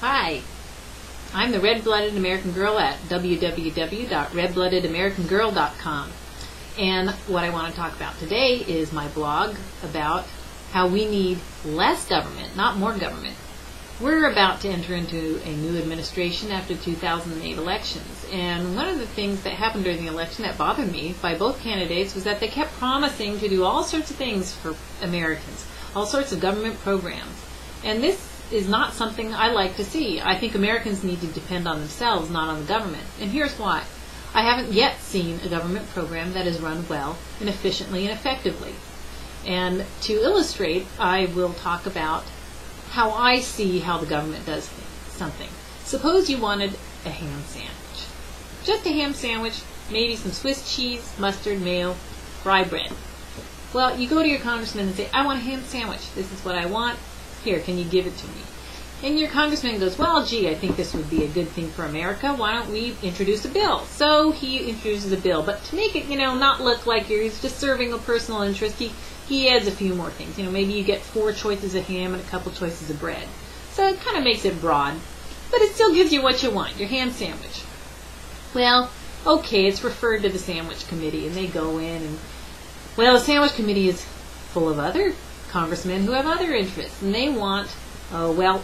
Hi, I'm the red-blooded American girl at www.redbloodedamerican.com, and what I want to talk about today is my blog about how we need less government, not more government. We're about to enter into a new administration after the 2008 elections, and one of the things that happened during the election that bothered me by both candidates was that they kept promising to do all sorts of things for Americans, all sorts of government programs, and this is not something I like to see. I think Americans need to depend on themselves, not on the government. And here's why. I haven't yet seen a government program that is run well and efficiently and effectively. And to illustrate, I will talk about how I see how the government does something. Suppose you wanted a ham sandwich. Just a ham sandwich, maybe some Swiss cheese, mustard, mayo, rye bread. Well, you go to your congressman and say, I want a ham sandwich. This is what I want. Here, can you give it to me? And your congressman goes, well, gee, I think this would be a good thing for America. Why don't we introduce a bill? So he introduces a bill. But to make it, not look like he's just serving a personal interest, he adds a few more things. Maybe you get 4 choices of ham and a couple choices of bread. So it kind of makes it broad. But it still gives you what you want, your ham sandwich. Well, okay, it's referred to the Sandwich Committee, and they go in, and, well, the Sandwich Committee is full of other congressmen who have other interests, and they want, ham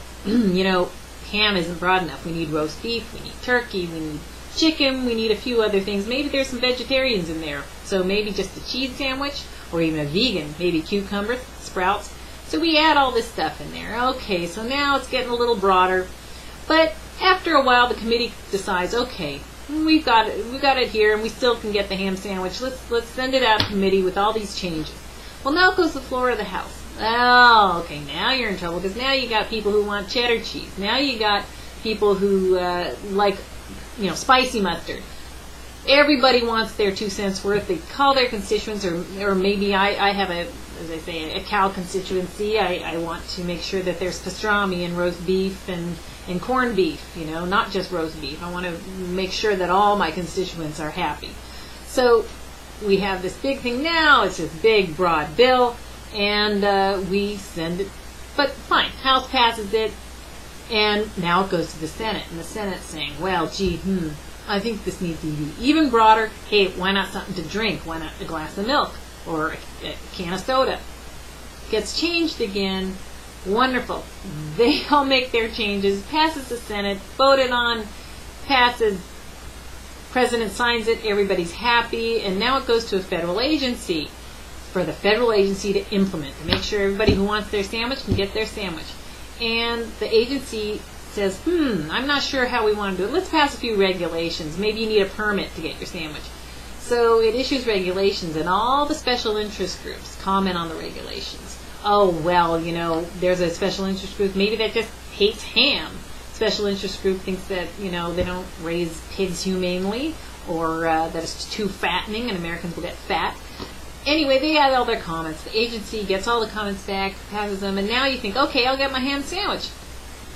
isn't broad enough. We need roast beef, we need turkey, we need chicken, we need a few other things. Maybe there's some vegetarians in there, so maybe just a cheese sandwich, or even a vegan, maybe cucumbers, sprouts. So we add all this stuff in there. Okay, so now it's getting a little broader, but after a while the committee decides, okay, we've got it here, and we still can get the ham sandwich. Let's send it out to committee with all these changes. Well, now it goes to the floor of the House. Oh, okay, now you're in trouble, because now you got people who want cheddar cheese. Now you got people who like, spicy mustard. Everybody wants their 2 cents worth. They call their constituents, or maybe I have a cow constituency. I want to make sure that there's pastrami and roast beef and corned beef, not just roast beef. I want to make sure that all my constituents are happy. So we have this big thing now. It's this big, broad bill, and we send it. But fine, House passes it, and now it goes to the Senate, and the Senate's saying, well, gee, I think this needs to be even broader. Hey, why not something to drink? Why not a glass of milk or a can of soda? Gets changed again. Wonderful. They all make their changes. Passes the Senate. Voted on. Passes. President signs it. Everybody's happy. And now it goes to a federal agency for the federal agency to implement, to make sure everybody who wants their sandwich can get their sandwich. And the agency says, I'm not sure how we want to do it. Let's pass a few regulations. Maybe you need a permit to get your sandwich. So it issues regulations, and all the special interest groups comment on the regulations. Oh, well, there's a special interest group maybe that just hates ham. Special interest group thinks that, they don't raise pigs humanely, or that it's too fattening and Americans will get fat. Anyway, they add all their comments. The agency gets all the comments back, passes them, and now you think, okay, I'll get my ham sandwich.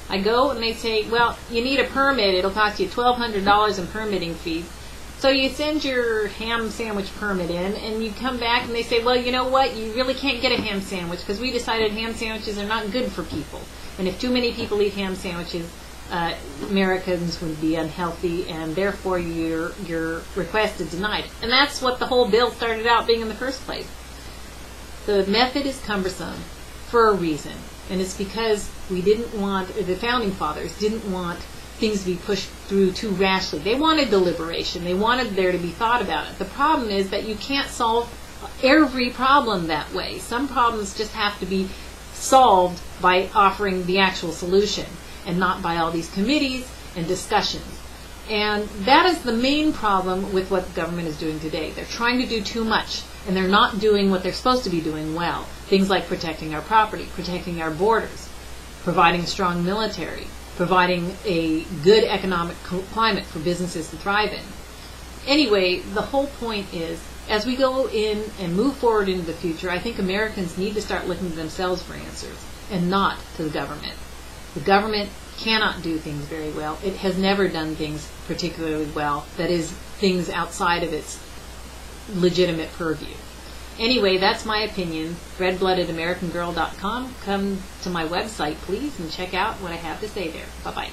I go, and they say, well, you need a permit. It'll cost you $1,200 in permitting fees. So you send your ham sandwich permit in, and you come back, and they say, well, you know what? You really can't get a ham sandwich, because we decided ham sandwiches are not good for people. And if too many people eat ham sandwiches, Americans would be unhealthy, and therefore your request is denied. And that's what the whole bill started out being in the first place. The method is cumbersome for a reason, and it's because the Founding Fathers didn't want things to be pushed through too rashly. They wanted deliberation. They wanted there to be thought about it. The problem is that you can't solve every problem that way. Some problems just have to be solved by offering the actual solution, and not by all these committees and discussions. And that is the main problem with what the government is doing today. They're trying to do too much, and they're not doing what they're supposed to be doing well. Things like protecting our property, protecting our borders, providing a strong military, providing a good economic climate for businesses to thrive in. Anyway, the whole point is, as we go in and move forward into the future, I think Americans need to start looking to themselves for answers, and not to the government. The government cannot do things very well. It has never done things particularly well. That is, things outside of its legitimate purview. Anyway, that's my opinion. RedBloodedAmericanGirl.com. Come to my website, please, and check out what I have to say there. Bye-bye.